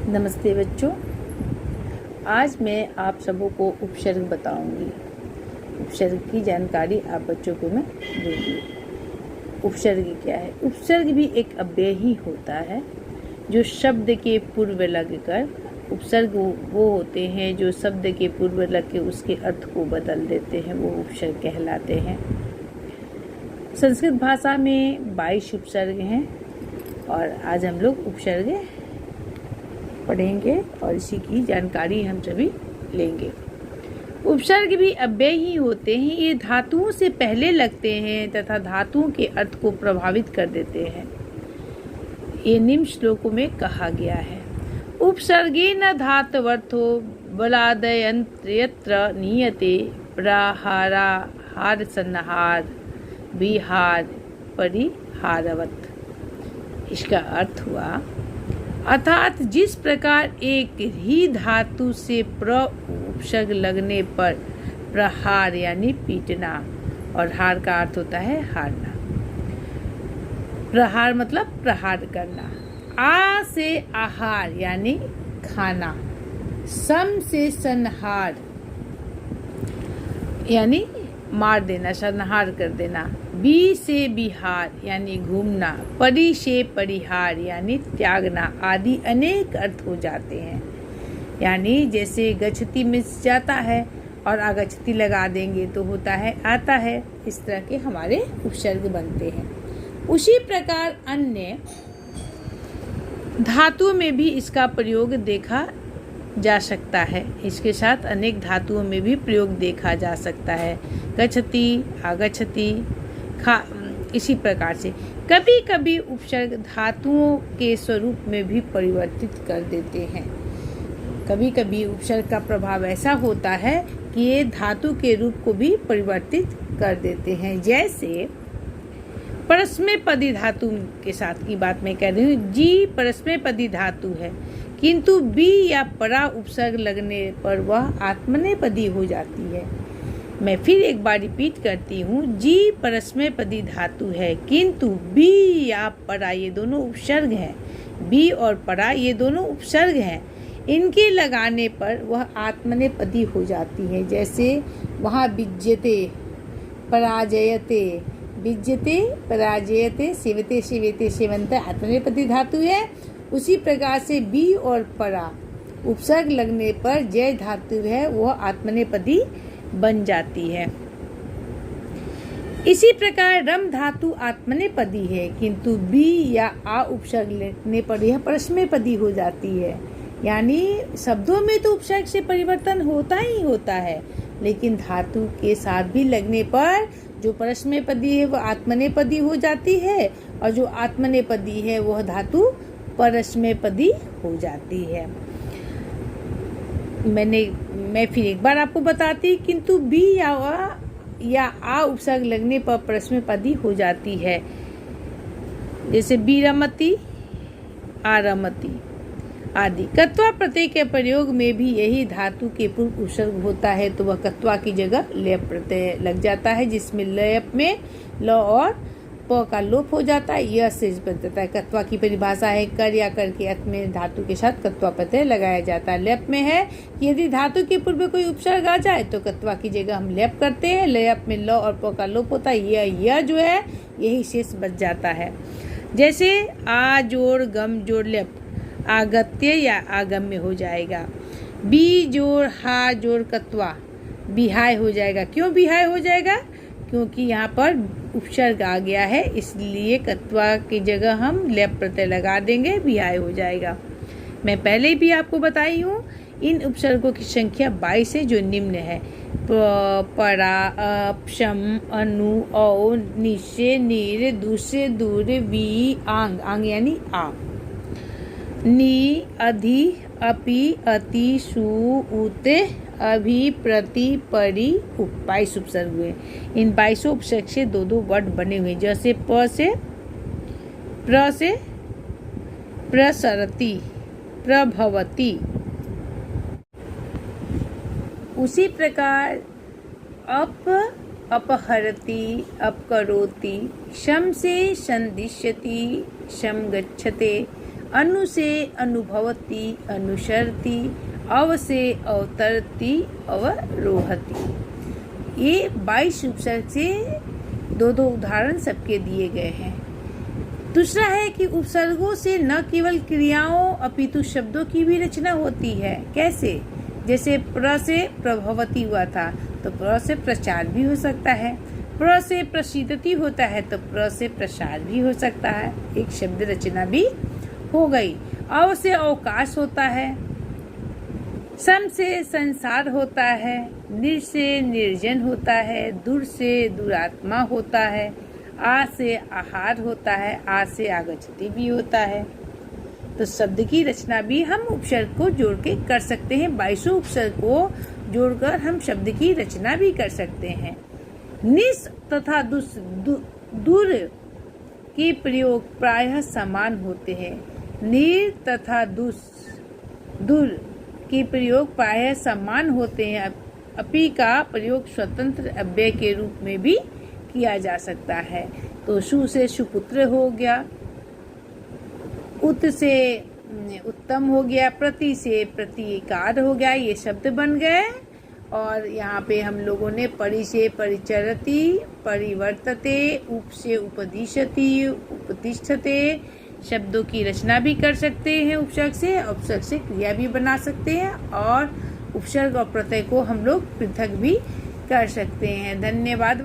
नमस्ते बच्चों, आज मैं आप सबों को उपसर्ग बताऊंगी। उपसर्ग की जानकारी आप बच्चों को मैं दूंगी। उपसर्ग क्या है? उपसर्ग भी एक अव्यय ही होता है जो शब्द के पूर्व लगकर। उपसर्ग वो होते हैं जो शब्द के पूर्व लग के उसके अर्थ को बदल देते हैं, वो उपसर्ग कहलाते हैं। संस्कृत भाषा में 22 उपसर्ग हैं और आज हम लोग उपसर्ग पढ़ेंगे और इसी की जानकारी हम सभी लेंगे। उपसर्ग भी अव्यय ही होते हैं। ये धातुओं से पहले लगते हैं तथा धातुओं के अर्थ को प्रभावित कर देते हैं। ये निम्न श्लोकों में कहा गया है। उपसर्गेन धातवर्थो बलादयन्त्र नीयते प्रहारा हार संहार विहार परिहारवत। इसका अर्थ हुआ अर्थात जिस प्रकार एक ही धातु से प्र उपसर्ग लगने पर प्रहार यानी पीटना, और हार का अर्थ होता है हारना। प्रहार मतलब प्रहार करना। आ से आहार यानी खाना। सम से संहार यानी मार देना, संहार कर देना। बी से बिहार यानी घूमना। परि से परिहार यानी त्यागना आदि अनेक अर्थ हो जाते हैं। यानी जैसे गच्छति मिस जाता है और अगच्छति लगा देंगे तो होता है आता है। इस तरह के हमारे उपसर्ग बनते हैं। उसी प्रकार अन्य धातुओं में भी इसका प्रयोग देखा जा सकता है। इसके साथ अनेक धातुओं में भी प्रयोग देखा जा सकता है। गच्छति, आगच्छति, इसी प्रकार से कभी कभी उपसर्ग धातुओं के स्वरूप में भी परिवर्तित कर देते हैं। कभी कभी उपसर्ग का प्रभाव ऐसा होता है कि ये धातु के रूप को भी परिवर्तित कर देते हैं। जैसे परस्मैपदी धातु के साथ की बात मैं कह रही हूँ। जी परस्मैपदी धातु है, किंतु बी या परा उपसर्ग लगने पर वह आत्मनेपदी हो जाती है। मैं फिर एक बार रिपीट करती हूँ। जी परस्मैपदी धातु है, किंतु बी या परा ये दोनों उपसर्ग हैं। बी और परा ये दोनों उपसर्ग हैं। इनके लगाने पर वह आत्मनेपदी हो जाती है। जैसे वहाँ विज्यते, पराजयते, विज्यते, पराजयते, सेवते, सेवेते, सेवंत आत्मनेपदी धातु है। उसी प्रकार से बी और परा उपसर्ग लगने पर जय धातु है वह आत्मनेपदी बन जाती है। इसी प्रकार रम धातु आत्मनेपदी है, किंतु बी या आ उपसर्ग लगने पर यह परस्मैपदी हो जाती है। यानी शब्दों में तो उपसर्ग से परिवर्तन होता ही होता है, लेकिन धातु के साथ भी लगने पर जो परस्मैपदी है वह आत्मनेपदी हो जाती है और जो आत्मनेपदी है वह धातु परस्मैपदी हो जाती है। मैं फिर एक बार आपको बताती, किंतु बी या आ उपसर्ग लगने पर परस्मैपदी हो जाती है। जैसे बीरमति, आरमति आदि। कत्वा प्रत्यय के प्रयोग में भी यही धातु के पूर्व उपसर्ग होता है, तो वह कत्वा की जगह लेप प्रत्यय लग जाता है, जिसमें लेप में ल और प का लोप हो जाता है, यह शेष बन जाता है। कत्वा की परिभाषा है कर या कर के अर्थ में धातु के साथ कत्वा प्रत्यय लगाया जाता है। लेप में है कि यदि धातु के पूर्व कोई उपसर्ग आ जाए तो कत्वा की जगह हम लेप करते हैं। लेप में ल और प का लोप होता है, यह जो है यही शेष बच जाता है। जैसे आ जोड़ गम जोड़ लेप आगत्य या आगम्य हो जाएगा। बी जोड़ हा जोड़ कत्वा बिहाय हो जाएगा। क्यों बिहाय हो जाएगा? क्योंकि यहाँ पर उपसर्ग आ गया है, इसलिए कत्वा की जगह हम लेप प्रत्यय लगा देंगे, बिहाय हो जाएगा। मैं पहले भी आपको बताई हूँ इन उपसर्गों की संख्या 22 है, जो निम्न है। परा, अप, शम, अनु, औ, निश्चय, नीर, दूसरे, दूर, वी, आंग, आंग यानी आ, नी, अधि, अपि, अति, सु, उते, अभि, प्रति, परि, उप 22 उपसर्ग हुए। इन 22 उपसर्ग से दो दो वर्ड बने हुए, जैसे प से प्रसरति, प्रभवति। उसी प्रकार अपहरति, अपकरोति, शम से संदिश्यति, शम गच्छते, अनु से अनुभवती, अनुसरती, अव से अवतरती, अवरोहती। ये 22 उपसर्ग से दो उदाहरण सबके दिए गए हैं। दूसरा है कि उपसर्गों से न केवल क्रियाओं अपितु शब्दों की भी रचना होती है। कैसे? जैसे प्र से प्रभवती हुआ था तो प्र से प्रचार भी हो सकता है, प्र से प्रसिद्धति होता है तो प्र से प्रसार भी हो सकता है, एक शब्द रचना भी हो गई। अव से अवकाश होता है, सम से संसार होता है, निर से निर्जन होता है, दूर से दुरात्मा होता है, आ से आहार होता है, आ से आगच्छति भी होता है। तो शब्द की रचना भी हम उपसर्ग को जोड़ के कर सकते हैं। 22 उपसर्ग को जोड़कर हम शब्द की रचना भी कर सकते हैं। निस तथा दूर के प्रयोग प्रायः समान होते हैं। नीर तथा दूर के प्रयोग प्रायः समान होते हैं। अपि का प्रयोग स्वतंत्र अव्यय के रूप में भी किया जा सकता है। तो सु से सुपुत्र हो गया, उत से उत्तम हो गया, प्रति से प्रतिकार हो गया, ये शब्द बन गए। और यहाँ पे हम लोगों ने परि से परिचरति, परिवर्तते, उप से उपदिशति, उपतिष्ठते शब्दों की रचना भी कर सकते हैं उपसर्ग से। उपसर्ग से क्रिया भी बना सकते हैं और उपसर्ग और प्रत्यय को हम लोग पृथक भी कर सकते हैं। धन्यवाद।